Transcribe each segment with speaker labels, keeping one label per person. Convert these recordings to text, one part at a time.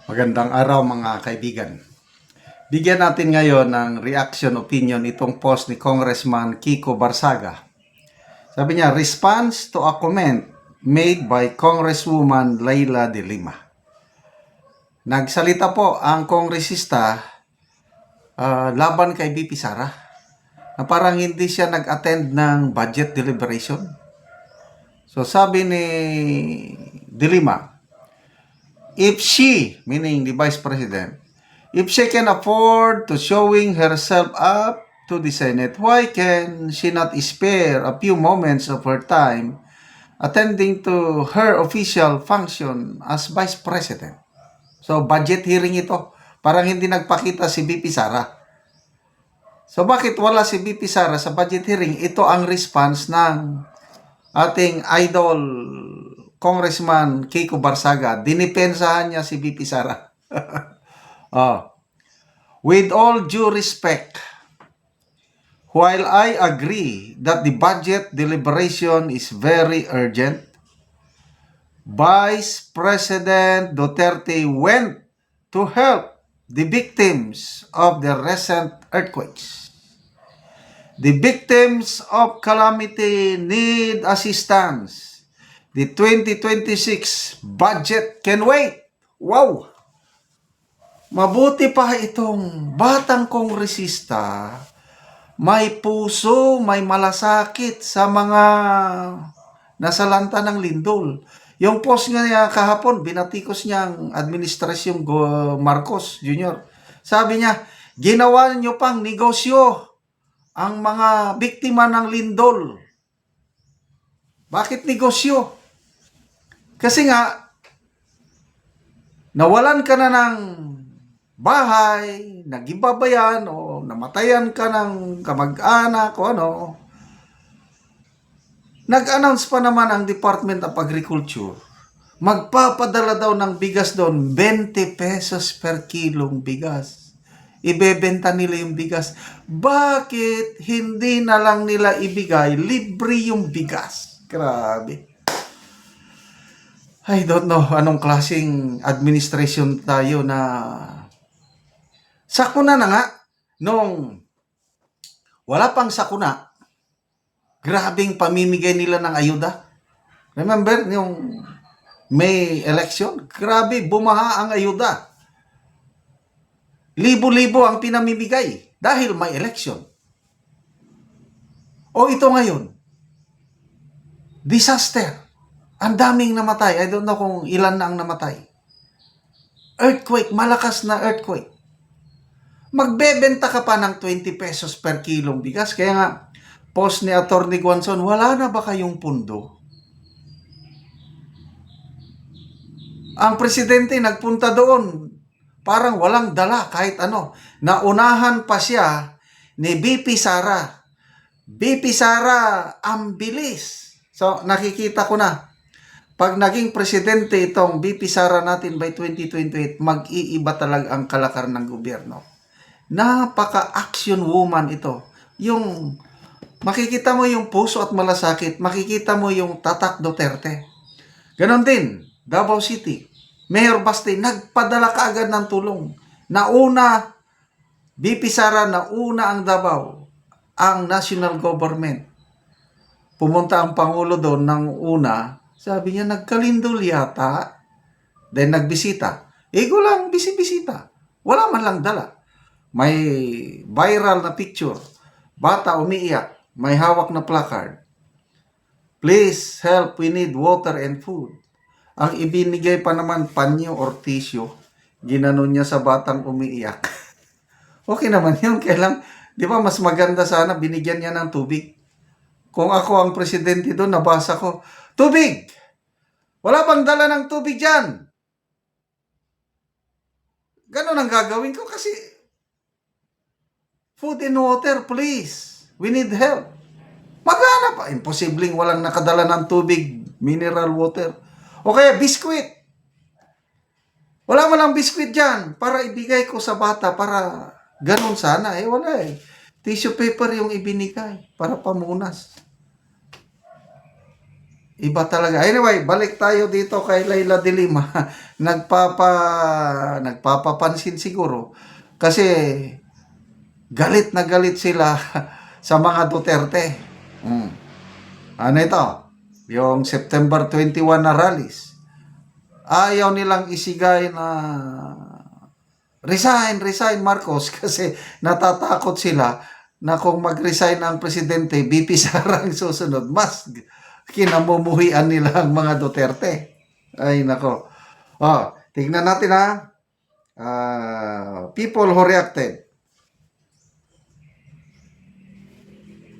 Speaker 1: Magandang araw mga kaibigan. Bigyan natin ngayon ng reaction opinion itong post ni Congressman Kiko Barsaga. Sabi niya, response to a comment made by Congresswoman Leila de Lima. Nagsalita po ang kongresista laban kay BP Sara na parang hindi siya nag-attend ng budget deliberation. So sabi ni de Lima, if she, meaning the Vice President, if she can afford to showing herself up to the Senate, why can she not spare a few moments of her time attending to her official function as Vice President? So, budget hearing ito. Parang hindi nagpakita si BP Sara. So, bakit wala si BP Sara sa budget hearing? Ito ang response ng ating idol Congressman Kiko Barsaga. Dinipensahan niya si BP Sara. With all due respect, while I agree that the budget deliberation is very urgent, Vice President Duterte went to help the victims of the recent earthquakes. The victims of calamity need assistance. The 2026 budget can wait. Wow! Mabuti pa itong batang kongresista, may puso, may malasakit sa mga nasalanta ng lindol. Yung post nga kahapon, binatikos niya ang administrasyong Marcos Jr. Sabi niya, ginawa niyo pang negosyo ang mga biktima ng lindol. Bakit negosyo? Kasi nga, nawalan ka na ng bahay, nagibabayan o namatayan ka ng kamag-anak o ano. Nag-announce pa naman ang Department of Agriculture, magpapadala daw ng bigas doon, 20 pesos per kilong bigas. Ibebenta nila yung bigas. Bakit hindi na lang nila ibigay libre yung bigas? Grabe. I don't know anong klaseng administration tayo na sakuna na nga nung wala pang sakuna, grabing pamimigay nila ng ayuda. Remember yung May election? Grabe, bumaha ang ayuda. Libo-libo ang pinamimigay dahil may election. O ito ngayon, disaster. Ang daming namatay. I don't know kung ilan na ang namatay. Earthquake, malakas na earthquake. Magbebenta ka pa ng 20 pesos per kilong bigas. Kaya nga, post ni Atty. Guanzon, wala na ba kayong pundo? Ang presidente nagpunta doon, parang walang dala kahit ano. Naunahan pa siya ni BP Sara. BP Sara, ang bilis. So, nakikita ko na. Pag naging presidente itong BP Sara natin by 2028, mag-iiba talaga ang kalakar ng gobyerno. Napaka-action woman ito. Yung makikita mo yung puso at malasakit, makikita mo yung tatak Duterte. Ganon din, Davao City. Mayor Baste, nagpadala kaagad ng tulong. Nauna, BP Sara, nauna ang Davao, ang national government. Pumunta ang Pangulo doon ng una, sabi niya, nagkalindol yata. Then nagbisita. Ego lang, bisita. Wala man lang dala. May viral na picture. Bata umiiyak. May hawak na placard. Please help, we need water and food. Ang ibinigay pa naman panyo or tissue, ginanon niya sa batang umiiyak. Okay naman yun. Kailang, di ba mas maganda sana binigyan niya ng tubig. Kung ako ang presidente doon, nabasa ko, tubig! Wala bang dala ng tubig dyan? Ganon ang gagawin ko kasi food and water, please. We need help. Maghanap pa. Imposibleng walang nakadala ng tubig, mineral water. O kaya biskwit. Wala man lang biskwit dyan para ibigay ko sa bata para ganon sana. Wala eh. Tissue paper yung ibinigay para pamunas. Iba talaga. Anyway, balik tayo dito kay Leila de Lima. Nagpapapansin siguro kasi galit na galit sila sa mga Duterte. Mm. Ano ito? Yung September 21 na rallies. Ayaw nilang isigay na resign, resign Marcos kasi natatakot sila na kung mag-resign ang presidente, BP Sara ang susunod. Mas kinamumuhian nila ang mga Duterte. Ay, nako. Oh, tingnan natin ha. People who reacted.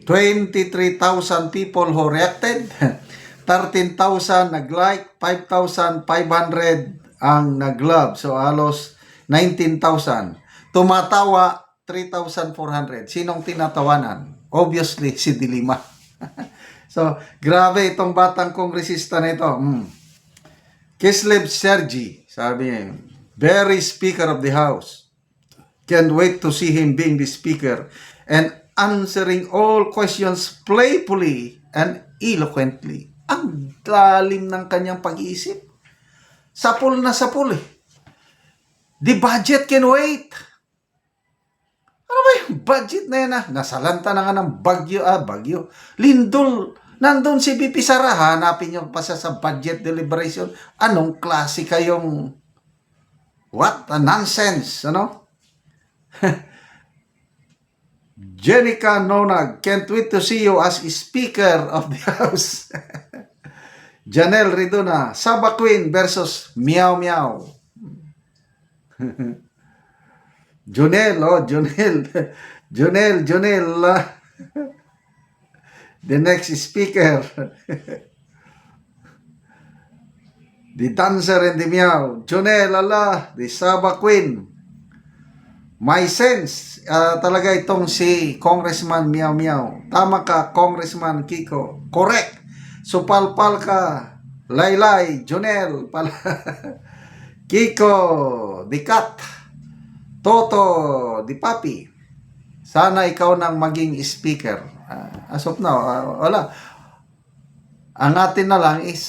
Speaker 1: 23,000 people who reacted. 13,000 nag-like, 5,500 ang nag-love. So, halos 19,000. Tumatawa, 3,400. Sinong tinatawanan? Obviously, si Dilima. So, grabe itong batang kongresista na ito. Kislev Sergey, sabi niya, very Speaker of the House. Can't wait to see him being the Speaker and answering all questions playfully and eloquently. Ang lalim ng kanyang pag-iisip. Sapul na sapul eh. The budget can wait. Ano ba yung budget na yan ah? Nasalanta na nga ng bagyo. Lindol. Nandun si BP Sara, hanapin nyo pa siya sa budget deliberation. Anong klase kayong what a nonsense, ano? Jenica Nonag, can't wait to see you as Speaker of the House. Janelle Riduna, Saba Queen versus Meow Meow. Junel, oh, Junel. Junel. The next speaker. The dancer and the meow. Junel, ala, the Saba Queen. My sense, talaga itong si Congressman Meow Meow. Tama ka, Congressman Kiko. Correct. Supalpal ka. Laylay, Junel, pala. Kiko, the cat. Toto, the puppy. Sana ikaw nang maging speaker. As of now, wala. Ang atin na lang is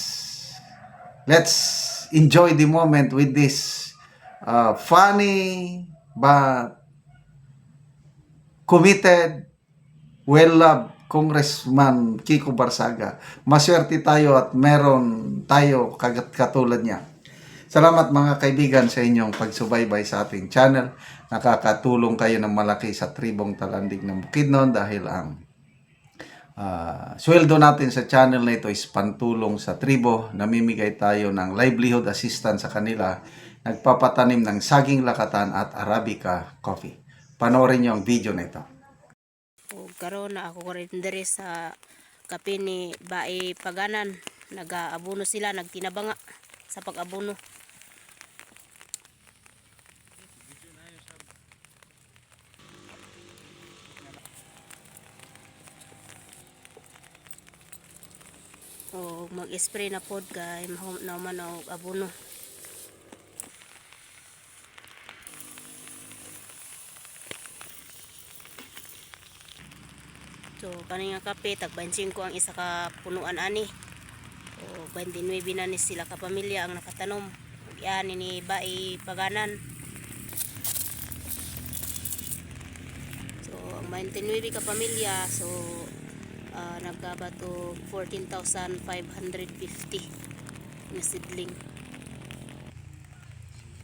Speaker 1: let's enjoy the moment with this funny but committed, well-loved Congressman Kiko Barsaga. Maswerte tayo at meron tayo katulad niya. Salamat mga kaibigan sa inyong pagsubaybay sa ating channel. Nakakatulong kayo ng malaki sa tribong Talandig ng Bukidnon dahil ang sweldo natin sa channel na ito is pantulong sa tribo. Namimigay tayo ng livelihood assistance sa kanila. Nagpapatanim ng saging lakatan at Arabica coffee. Panoorin niyo ang video na ito.
Speaker 2: Karon na ako rin diri sa kape ni Bae Paganan. Nag-aabono sila, nagtinabanga sa pag-abono. O mag-spray na pod kay naman og abono. So kani nga kape tag 25 ang isa ka punuan ani. O 29 na ni sila ka pamilya ang nakatanom. Yan ni Bae Paganan. So ang 29 ka pamilya so nagkabato 14,550 na seedling.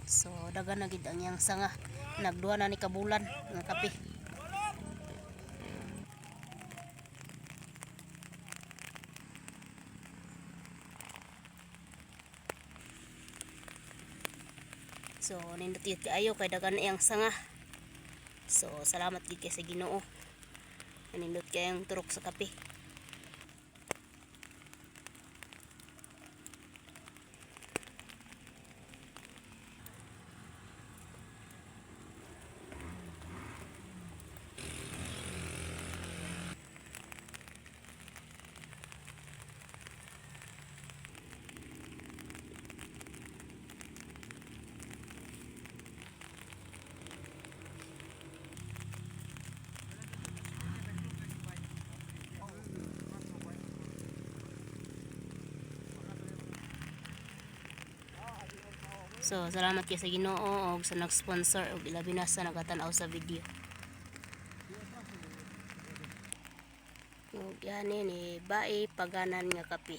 Speaker 2: So dagan na gid ang yang sanga. Nagduha na ni kabulan nga kape. So nindot gid kaayo kay dagan iyang sanga. So salamat gid kay sa Ginoo. Nindot kay ang turok sa kape. So salamat kay sa Ginoo og sa nag-sponsor og ilabi na sa nagatanaw sa video. Og yan ni Bai Paganan nga kape.